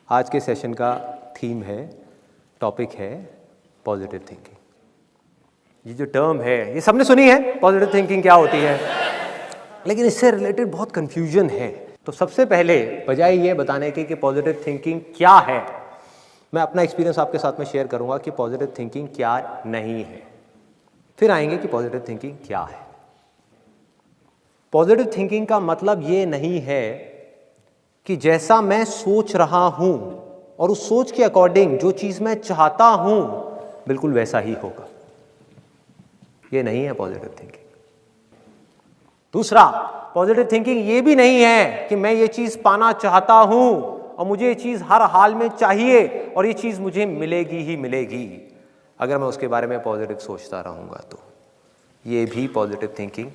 आज के सेशन का थीम है, टॉपिक है पॉजिटिव थिंकिंग। ये जो टर्म है ये सबने सुनी है, पॉजिटिव थिंकिंग क्या होती है, लेकिन इससे रिलेटेड बहुत कंफ्यूजन है। तो सबसे पहले बजाय ये बताने की कि पॉजिटिव थिंकिंग क्या है, मैं अपना एक्सपीरियंस आपके साथ में शेयर करूंगा कि पॉजिटिव थिंकिंग क्या नहीं है, फिर आएंगे कि पॉजिटिव थिंकिंग क्या है। पॉजिटिव थिंकिंग का मतलब ये नहीं है कि जैसा मैं सोच रहा हूं और उस सोच के अकॉर्डिंग जो चीज मैं चाहता हूं बिल्कुल वैसा ही होगा, ये नहीं है पॉजिटिव थिंकिंग। दूसरा, पॉजिटिव थिंकिंग ये भी नहीं है कि मैं ये चीज पाना चाहता हूं और मुझे ये चीज हर हाल में चाहिए और ये चीज मुझे मिलेगी ही मिलेगी अगर मैं उसके बारे में पॉजिटिव सोचता रहूंगा, तो ये भी पॉजिटिव थिंकिंग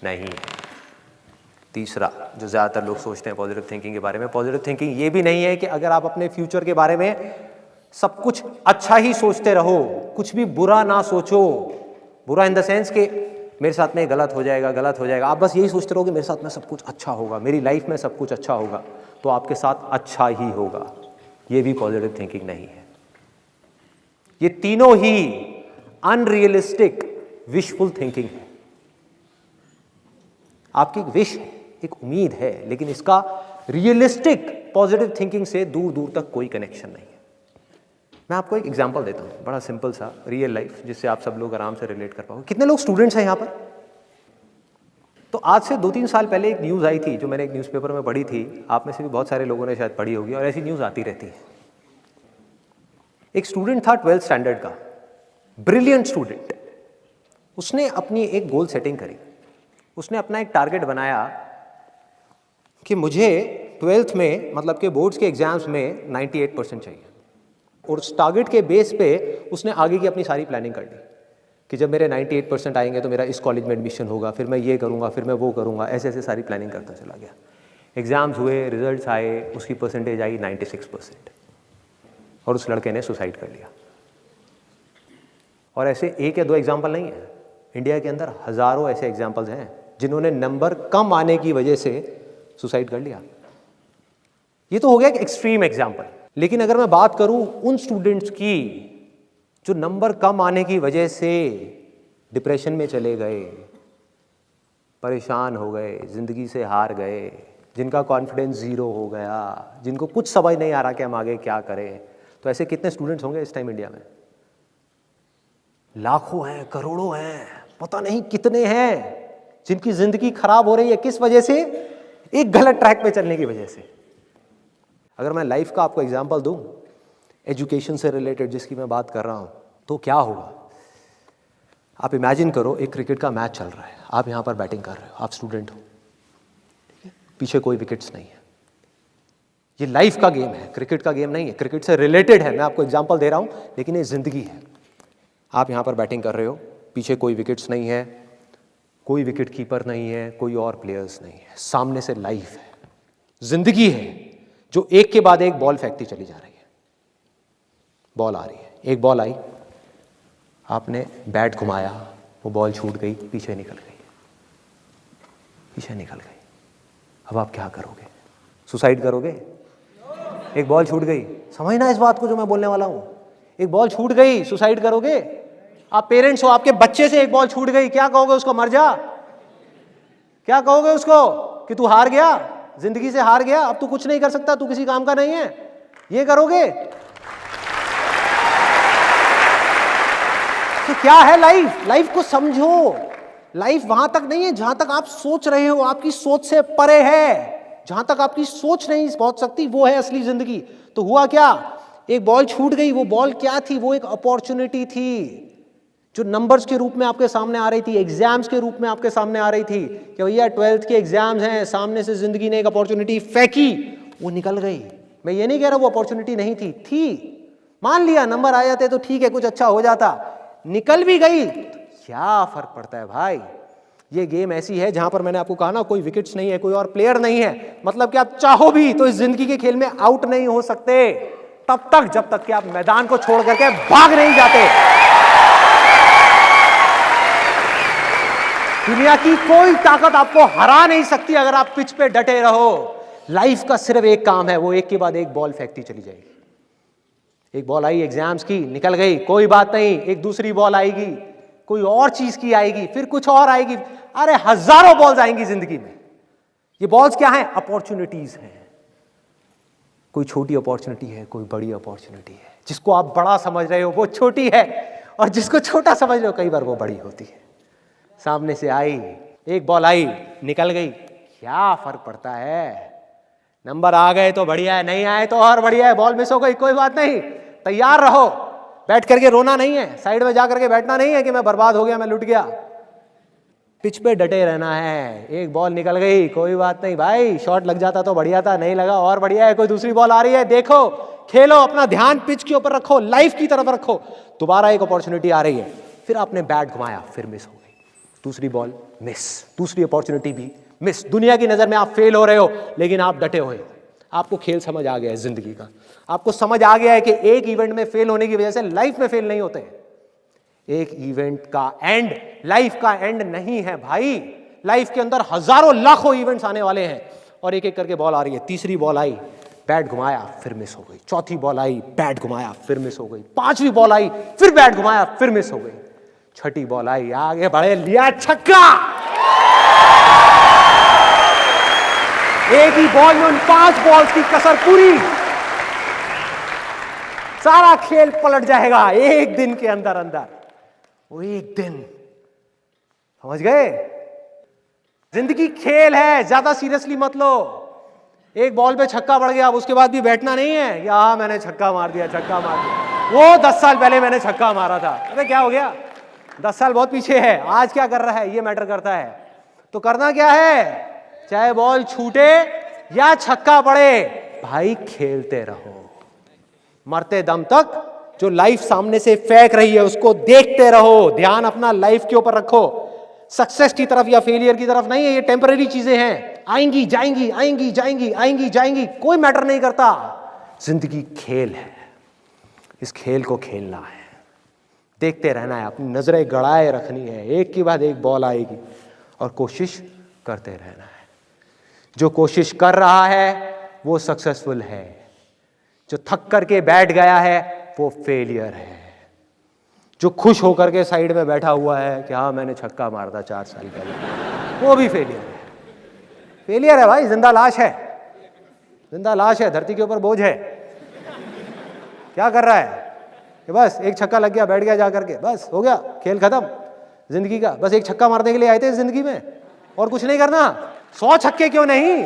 नहीं है। तीसरा, जो ज़्यादातर लोग सोचते हैं पॉजिटिव थिंकिंग के बारे में, पॉजिटिव थिंकिंग ये भी नहीं है कि अगर आप अपने फ्यूचर के बारे में सब कुछ अच्छा ही सोचते रहो, कुछ भी बुरा ना सोचो। बुरा इन द सेंस कि मेरे साथ में गलत हो जाएगा, गलत हो जाएगा, आप बस यही सोचते रहो कि मेरे साथ में सब कुछ अच्छा होगा, मेरी लाइफ में सब कुछ अच्छा होगा, तो आपके साथ अच्छा ही होगा। ये भी पॉजिटिव थिंकिंग नहीं है। ये तीनों ही अनरियलिस्टिक विशफुल थिंकिंग है। आपकी एक विश है, एक उम्मीद है, लेकिन इसका रियलिस्टिक पॉजिटिव थिंकिंग से दूर दूर तक कोई कनेक्शन नहीं है। मैं आपको एक एग्जांपल देता हूं, बड़ा सिंपल सा रियल लाइफ, जिससे आप सब लोग आराम से रिलेट कर पाओगे। कितने लोग स्टूडेंट्स हैं यहां पर? तो आज से 2-3 साल पहले एक न्यूज़ आई थी जो मैंने एक न्यूज़पेपर में पढ़ी थी, आप में से भी बहुत सारे लोगों ने शायद पढ़ी होगी और ऐसी न्यूज़ आती रहती है। एक स्टूडेंट था 12th स्टैंडर्ड का, ब्रिलियंट स्टूडेंट। उसने अपनी एक गोल सेटिंग करी, उसने अपना एक टारगेट बनाया कि मुझे 12th में, मतलब के बोर्ड्स के एग्जाम्स में 98% चाहिए, और उस टारगेट के बेस पे उसने आगे की अपनी सारी प्लानिंग कर ली कि जब मेरे 98% आएंगे तो मेरा इस कॉलेज में एडमिशन होगा, फिर मैं ये करूँगा, फिर मैं वो करूँगा, ऐसे ऐसे सारी प्लानिंग करता चला गया। एग्ज़ाम्स हुए, रिजल्ट्स आए, उसकी परसेंटेज आई 96% और उस लड़के ने सुसाइड कर लिया। और ऐसे एक या दो एग्जाम्पल नहीं है, इंडिया के अंदर हज़ारों ऐसे एग्जाम्पल्स हैं जिन्होंने नंबर कम आने की वजह से सुसाइड कर लिया। ये तो हो गया एक एक्सट्रीम एग्जाम्पल, लेकिन अगर मैं बात करूं उन स्टूडेंट्स की जो नंबर कम आने की वजह से डिप्रेशन में चले गए, परेशान हो गए, जिंदगी से हार गए, जिनका कॉन्फिडेंस ज़ीरो हो गया, जिनको कुछ समझ नहीं आ रहा कि हम आगे क्या करें, तो ऐसे कितने स्टूडेंट्स होंगे इस टाइम इंडिया में? लाखों हैं, करोड़ों हैं, पता नहीं कितने हैं जिनकी जिंदगी खराब हो रही है। किस वजह से? एक गलत ट्रैक पे चलने की वजह से। अगर मैं लाइफ का आपको एग्जांपल दूं, एजुकेशन से रिलेटेड जिसकी मैं बात कर रहा हूं, तो क्या होगा? आप इमेजिन करो, एक क्रिकेट का मैच चल रहा है, आप यहां पर बैटिंग कर रहे हो, आप स्टूडेंट हो, ठीक है? पीछे कोई विकेट्स नहीं है। ये लाइफ का गेम है, क्रिकेट का गेम नहीं है, क्रिकेट से रिलेटेड है, मैं आपको एग्जाम्पल दे रहा हूं, लेकिन ये जिंदगी है। आप यहां पर बैटिंग कर रहे हो, पीछे कोई विकेट्स नहीं है, कोई विकेट कीपर नहीं है, कोई और प्लेयर्स नहीं है, सामने से लाइफ है, जिंदगी है जो एक के बाद एक बॉल फेंकती चली जा रही है। बॉल आ रही है, एक बॉल आई, आपने बैट घुमाया, वो बॉल छूट गई, पीछे निकल गई, पीछे निकल गई। अब आप क्या करोगे? सुसाइड करोगे? एक बॉल छूट गई, समझना इस बात को जो मैं बोलने वाला हूं। एक बॉल छूट गई, सुसाइड करोगे? आप पेरेंट्स हो, आपके बच्चे से एक बॉल छूट गई, क्या कहोगे उसको? मर जा? क्या कहोगे उसको कि तू हार गया, जिंदगी से हार गया, अब तू कुछ नहीं कर सकता, तू किसी काम का नहीं है? ये करोगे? तो क्या है लाइफ? लाइफ को समझो। लाइफ वहां तक नहीं है जहां तक आप सोच रहे हो, आपकी सोच से परे है। जहां तक आपकी सोच नहीं पहुंच सकती वो है असली जिंदगी। तो हुआ क्या? एक बॉल छूट गई। वो बॉल क्या थी? वो एक अपॉर्चुनिटी थी जो नंबर्स के रूप में आपके सामने आ रही थी, एग्जाम्स के रूप में आपके सामने आ रही थी कि भैया 12th के एग्जाम्स हैं, सामने से जिंदगी ने एक अपॉर्चुनिटी फेंकी, वो निकल गई। मैं ये नहीं कह रहा वो अपॉर्चुनिटी नहीं थी, मान लिया नंबर आ जाते तो ठीक है, कुछ अच्छा हो जाता, निकल भी गई, क्या फर्क पड़ता है भाई? ये गेम ऐसी है जहां पर मैंने आपको कहा ना, कोई विकेट्स नहीं है, कोई और प्लेयर नहीं है, मतलब कि आप चाहो भी तो इस जिंदगी के खेल में आउट नहीं हो सकते तब तक जब तक कि आप मैदान को छोड़ करके भाग नहीं जाते। दुनिया की कोई ताकत आपको हरा नहीं सकती अगर आप पिच पे डटे रहो। लाइफ का सिर्फ एक काम है, वो एक के बाद एक बॉल फेंकती चली जाएगी। एक बॉल आई एग्जाम्स की, निकल गई, कोई बात नहीं, एक दूसरी बॉल आएगी, कोई और चीज की आएगी, फिर कुछ और आएगी। अरे हजारों बॉल्स आएंगी जिंदगी में। ये बॉल्स क्या हैं? अपॉर्चुनिटीज हैं। कोई छोटी अपॉर्चुनिटी है, कोई बड़ी अपॉर्चुनिटी है। जिसको आप बड़ा समझ रहे हो वो छोटी है, और जिसको छोटा समझ रहे हो कई बार वो बड़ी होती है। सामने से आई, एक बॉल आई, निकल गई, क्या फर्क पड़ता है? नंबर आ गए तो बढ़िया है, नहीं आए तो और बढ़िया है। बॉल मिस हो गई, कोई बात नहीं, तैयार रहो। बैठ करके रोना नहीं है, साइड में जा करके बैठना नहीं है कि मैं बर्बाद हो गया, मैं लुट गया। पिच पे डटे रहना है। एक बॉल निकल गई, कोई बात नहीं भाई, शॉट लग जाता तो बढ़िया था, नहीं लगा और बढ़िया है। कोई दूसरी बॉल आ रही है, देखो, खेलो, अपना ध्यान पिच के ऊपर रखो, लाइफ की तरफ रखो। दोबारा एक अपॉर्चुनिटी आ रही है, फिर आपने बैट घुमाया, फिर मिस हो गई, दूसरी बॉल मिस, दूसरी अपॉर्चुनिटी भी मिस। दुनिया की नजर में आप फेल हो रहे हो, लेकिन आप डटे हुए हो। आपको खेल समझ आ गया है जिंदगी का। आपको समझ आ गया है कि एक इवेंट में फेल होने की वजह से लाइफ में फेल नहीं होते। एक इवेंट का एंड लाइफ का एंड नहीं है भाई। लाइफ के अंदर हजारों लाखों इवेंट्स आने वाले हैं, और एक एक करके बॉल आ रही है। तीसरी बॉल आई, बैट घुमाया, फिर मिस हो गई। चौथी बॉल आई, बैट घुमाया, फिर मिस हो गई। पांचवी बॉल आई, फिर बैट घुमाया, फिर मिस हो गई। छठी बॉल आई, आगे बढ़े, लिया छक्का। एक ही बॉल में उन 5 बॉल्स की कसर पूरी। सारा खेल पलट जाएगा एक दिन के अंदर अंदर। वो एक दिन, समझ गए? जिंदगी खेल है, ज्यादा सीरियसली मत लो। एक बॉल पे छक्का पड़ गया, अब उसके बाद भी बैठना नहीं है या हाँ मैंने छक्का मार दिया, छक्का मार दिया। वो 10 साल पहले मैंने छक्का मारा था, अरे क्या हो गया? 10 साल बहुत पीछे है, आज क्या कर रहा है ये मैटर करता है। तो करना क्या है, चाहे बॉल छूटे या छक्का पड़े, भाई खेलते रहो मरते दम तक। जो लाइफ सामने से फेंक रही है उसको देखते रहो, ध्यान अपना लाइफ के ऊपर रखो। सक्सेस की तरफ या फेलियर की तरफ नहीं है, ये टेम्पररी चीजें हैं, आएंगी जाएंगी, आएंगी जाएंगी, आएंगी जाएंगी, कोई मैटर नहीं करता। जिंदगी खेल है, इस खेल को खेलना है, देखते रहना है, अपनी नजरें गड़ाए रखनी है। एक के बाद एक बॉल आएगी और कोशिश करते रहना है। जो कोशिश कर रहा है वो सक्सेसफुल है, जो थक करके बैठ गया है वो फेलियर है। जो खुश होकर के साइड में बैठा हुआ है कि हाँ मैंने छक्का मारा था 4 साल पहले, वो भी फेलियर है। फेलियर है भाई, जिंदा लाश है, जिंदा लाश है, धरती के ऊपर बोझ है। क्या कर रहा है कि बस एक छक्का लग गया, बैठ गया जा करके, बस हो गया, खेल खत्म जिंदगी का। बस एक छक्का मारने के लिए आए थे जिंदगी में, और कुछ नहीं करना। 100 छक्के क्यों नहीं,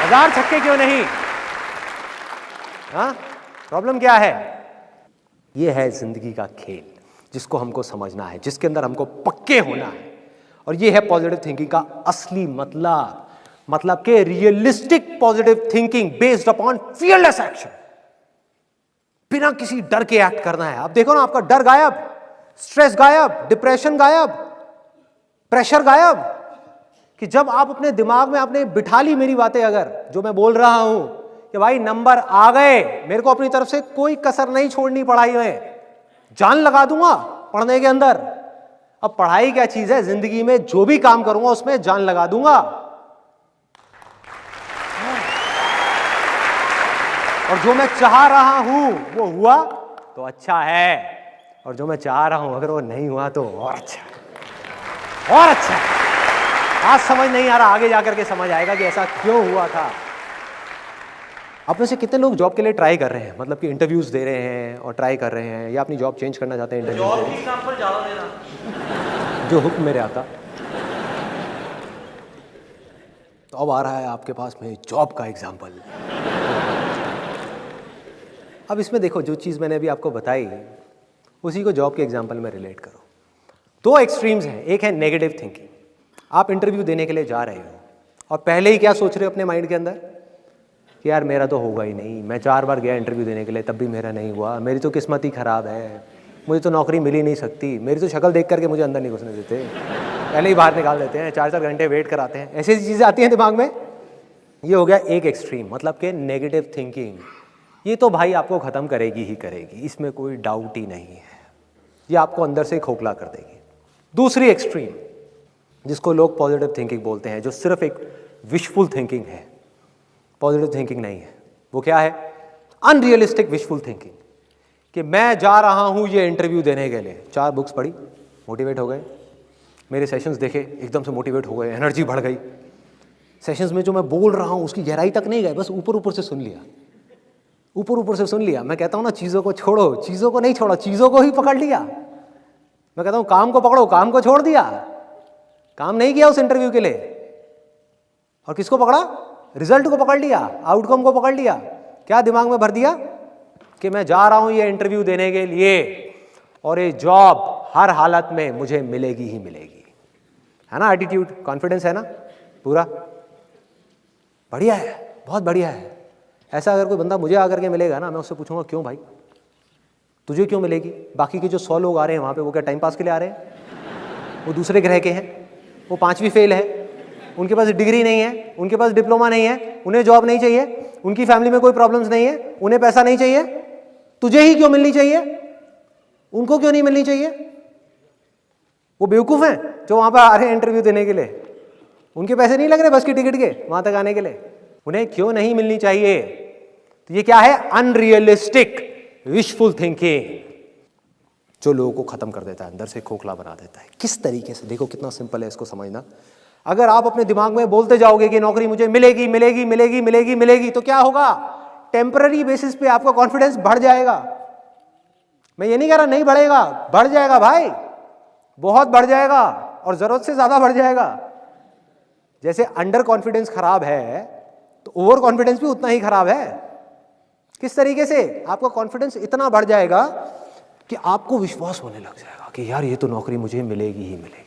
1000 छक्के क्यों नहीं? हाँ, प्रॉब्लम क्या है? ये है जिंदगी का खेल, जिसको हमको समझना है, जिसके अंदर हमको पक्के होना है। और ये है पॉजिटिव थिंकिंग का असली मतलब के realistic positive thinking based upon fearless action. बिना किसी डर के एक्ट करना है। अब देखो ना, आपका डर गायब, स्ट्रेस गायब, डिप्रेशन गायब, प्रेशर गायब। कि जब आप अपने दिमाग में आपने बिठा ली मेरी बातें, अगर जो मैं बोल रहा हूं कि भाई नंबर आ गए, मेरे को अपनी तरफ से कोई कसर नहीं छोड़नी पढ़ाई में, जान लगा दूंगा पढ़ने के अंदर। अब पढ़ाई क्या चीज है, जिंदगी में जो भी काम करूंगा उसमें जान लगा दूंगा। और जो मैं चाह रहा हूं वो हुआ तो अच्छा है, और जो मैं चाह रहा हूं अगर वो नहीं हुआ तो और अच्छा है, और अच्छा है। आज समझ नहीं आ रहा, आगे जाकर के समझ आएगा कि ऐसा क्यों हुआ था। आप में से कितने लोग जॉब के लिए ट्राई कर रहे हैं, मतलब कि इंटरव्यूज दे रहे हैं और ट्राई कर रहे हैं, या अपनी जॉब चेंज करना चाहते हैं? जॉब की एग्जांपल ज्यादा देना, जो हुक्म मेरे आता। तो अब आ रहा है आपके पास में जॉब का एग्जांपल। अब इसमें देखो, जो चीज़ मैंने अभी आपको बताई उसी को जॉब के एग्जांपल में रिलेट करो। 2 एक्सट्रीम्स हैं, एक है नेगेटिव थिंकिंग। आप इंटरव्यू देने के लिए जा रहे हो और पहले ही क्या सोच रहे हो अपने माइंड के अंदर कि यार मेरा तो होगा ही नहीं, मैं 4 बार गया इंटरव्यू देने के लिए तब भी मेरा नहीं हुआ, मेरी तो किस्मत ही ख़राब है, मुझे तो नौकरी मिल ही नहीं सकती, मेरी तो शक्ल देख करके मुझे अंदर नहीं घुसने देते, पहले ही बाहर निकाल देते हैं, 4-4 घंटे वेट कराते हैं। ऐसी चीज़ें आती हैं दिमाग में। ये हो गया एक एक्सट्रीम, मतलब कि नेगेटिव थिंकिंग। ये तो भाई आपको ख़त्म करेगी ही करेगी, इसमें कोई डाउट ही नहीं है, ये आपको अंदर से खोखला कर देगी। दूसरी एक्सट्रीम, जिसको लोग पॉजिटिव थिंकिंग बोलते हैं, जो सिर्फ एक विशफुल थिंकिंग है, पॉजिटिव थिंकिंग नहीं है। वो क्या है? अनरियलिस्टिक विशफुल थिंकिंग, कि मैं जा रहा हूं ये इंटरव्यू देने के लिए, 4 बुक्स पढ़ी, मोटिवेट हो गए, मेरे सेशंस देखे, एकदम से मोटिवेट हो गए, एनर्जी बढ़ गई। सेशंस में जो मैं बोल रहा हूं उसकी गहराई तक नहीं गए, बस ऊपर ऊपर से सुन लिया, ऊपर ऊपर से सुन लिया। मैं कहता हूं ना, चीज़ों को छोड़ो, चीज़ों को नहीं छोड़ा, चीज़ों को ही पकड़ लिया। मैं कहता हूं काम को पकड़ो, काम को छोड़ दिया, काम नहीं किया उस इंटरव्यू के लिए। और किसको पकड़ा? रिजल्ट को पकड़ लिया, आउटकम को पकड़ लिया। क्या दिमाग में भर दिया? कि मैं जा रहा हूं ये इंटरव्यू देने के लिए और ये जॉब हर हालत में मुझे मिलेगी ही मिलेगी। है ना एटीट्यूड, कॉन्फिडेंस है ना पूरा? बढ़िया है, बहुत बढ़िया है। ऐसा अगर कोई बंदा मुझे आकर के मिलेगा ना, मैं उससे पूछूंगा क्यों भाई, तुझे क्यों मिलेगी? बाकी के जो 100 लोग आ रहे हैं वहाँ पे, वो क्या टाइम पास के लिए आ रहे हैं? वो दूसरे ग्रह के हैं, वो 5वीं फेल है, उनके पास डिग्री नहीं है, उनके पास डिप्लोमा नहीं है, उन्हें जॉब नहीं चाहिए, उनकी फैमिली में कोई प्रॉब्लम्स नहीं है, उन्हें पैसा नहीं चाहिए। तुझे ही क्यों मिलनी चाहिए? उनको क्यों नहीं मिलनी चाहिए? वो बेवकूफ़ हैं जो वहाँ पर आ रहे हैं इंटरव्यू देने के लिए, उनके पैसे नहीं लग रहे बस की टिकट के वहाँ तक आने के लिए, उन्हें क्यों नहीं मिलनी चाहिए? तो ये क्या है? अनरियलिस्टिक विशफुल थिंकिंग, जो लोगों को खत्म कर देता है, अंदर से खोखला बना देता है। किस तरीके से? देखो कितना सिंपल है इसको समझना। अगर आप अपने दिमाग में बोलते जाओगे कि नौकरी मुझे मिलेगी मिलेगी मिलेगी मिलेगी मिलेगी, तो क्या होगा? टेम्पररी बेसिस पे आपका कॉन्फिडेंस बढ़ जाएगा। मैं ये नहीं कह रहा नहीं बढ़ेगा, बढ़ जाएगा भाई, बहुत बढ़ जाएगा, और जरूरत से ज्यादा बढ़ जाएगा। जैसे अंडर कॉन्फिडेंस खराब है तो ओवर कॉन्फिडेंस भी उतना ही खराब है। किस तरीके से? आपका कॉन्फिडेंस इतना बढ़ जाएगा कि आपको विश्वास होने लग जाएगा कि यार ये तो नौकरी मुझे मिलेगी ही मिलेगी।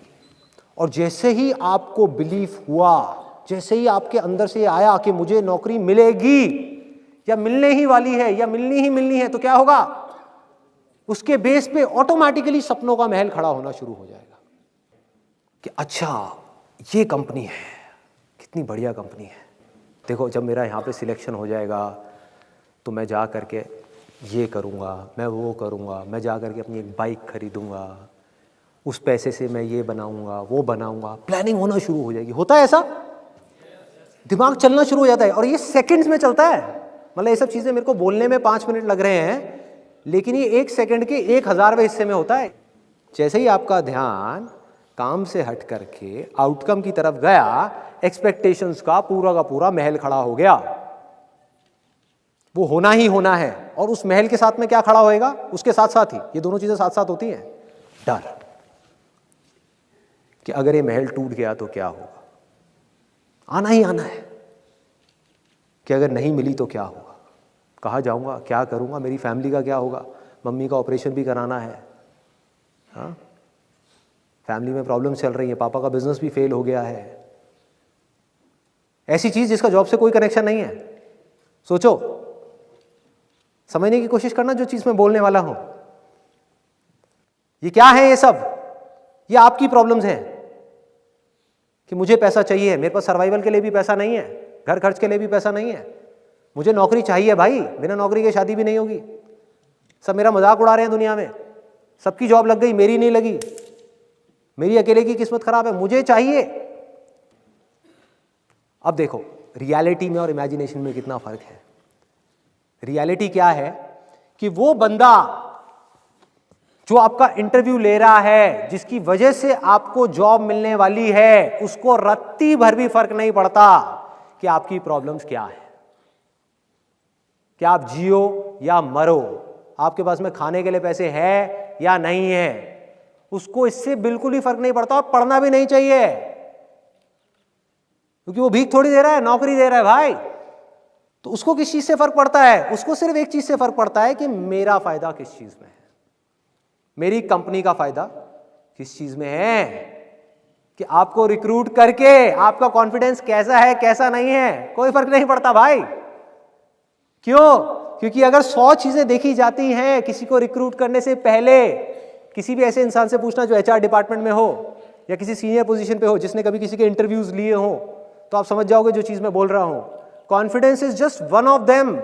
और जैसे ही आपको बिलीफ हुआ, जैसे ही आपके अंदर से आया कि मुझे नौकरी मिलेगी या मिलने ही वाली है या मिलनी है, तो क्या होगा? उसके बेस पे ऑटोमेटिकली सपनों का महल खड़ा होना शुरू हो जाएगा कि अच्छा ये कंपनी है, कितनी बढ़िया कंपनी है। देखो जब मेरा यहाँ पे सिलेक्शन हो जाएगा तो मैं जा करके ये करूँगा, मैं वो करूँगा, मैं जा करके अपनी एक बाइक खरीदूँगा, उस पैसे से मैं ये बनाऊँगा वो बनाऊँगा। प्लानिंग होना शुरू हो जाएगी। होता है ऐसा? दिमाग चलना शुरू हो जाता है और ये सेकंड्स में चलता है। मतलब ये सब चीज़ें मेरे को बोलने में 5 मिनट लग रहे हैं, लेकिन ये 1 सेकंड के 1000वें हिस्से में होता है। जैसे ही आपका ध्यान काम से हट करके आउटकम की तरफ गया, एक्सपेक्टेशंस का पूरा महल खड़ा हो गया। वो होना ही होना है। और उस महल के साथ में क्या खड़ा होएगा? उसके साथ साथ ही ये दोनों चीजें साथ साथ होती हैं। डर कि अगर ये महल टूट गया तो क्या होगा, आना ही आना है। कि अगर नहीं मिली तो क्या होगा, कहाँ जाऊंगा, क्या करूंगा, मेरी फैमिली का क्या होगा, मम्मी का ऑपरेशन भी कराना है, हाँ, फैमिली में प्रॉब्लम चल रही है, पापा का बिजनेस भी फेल हो गया है। ऐसी चीज जिसका जॉब से कोई कनेक्शन नहीं है। सोचो, समझने की कोशिश करना जो चीज मैं बोलने वाला हूं। ये क्या है? ये सब ये आपकी प्रॉब्लम्स हैं कि मुझे पैसा चाहिए, मेरे पास सर्वाइवल के लिए भी पैसा नहीं है, घर खर्च के लिए भी पैसा नहीं है, मुझे नौकरी चाहिए भाई, बिना नौकरी के शादी भी नहीं होगी। सब मेरा मजाक उड़ा रहे हैं दुनिया में, सबकी जॉब लग गई, मेरी नहीं लगी, मेरी अकेले की किस्मत खराब है, मुझे चाहिए। अब देखो रियलिटी में और इमेजिनेशन में कितना फर्क है। रियलिटी क्या है कि वो बंदा जो आपका इंटरव्यू ले रहा है, जिसकी वजह से आपको जॉब मिलने वाली है, उसको रत्ती भर भी फर्क नहीं पड़ता कि आपकी प्रॉब्लम्स क्या है, कि आप जियो या मरो, आपके पास में खाने के लिए पैसे है या नहीं है, उसको इससे बिल्कुल ही फर्क नहीं पड़ता। और पढ़ना भी नहीं चाहिए, क्योंकि वो भीख थोड़ी दे रहा है, नौकरी दे रहा है भाई। तो उसको किस चीज से फर्क पड़ता है? उसको सिर्फ एक चीज से फर्क पड़ता है कि मेरा फायदा किस चीज में है, मेरी कंपनी का फायदा किस चीज में है, कि आपको रिक्रूट करके आपका कॉन्फिडेंस कैसा है कैसा नहीं है, कोई फर्क नहीं पड़ता भाई। क्यों? क्योंकि अगर 100 चीजें देखी जाती हैं किसी को रिक्रूट करने से पहले, किसी भी ऐसे इंसान से पूछना जो HR डिपार्टमेंट में हो या किसी सीनियर पोजीशन पे हो, जिसने कभी किसी के इंटरव्यूज लिए हो, तो आप समझ जाओगे जो चीज मैं बोल रहा हूं। Confidence is just one of them.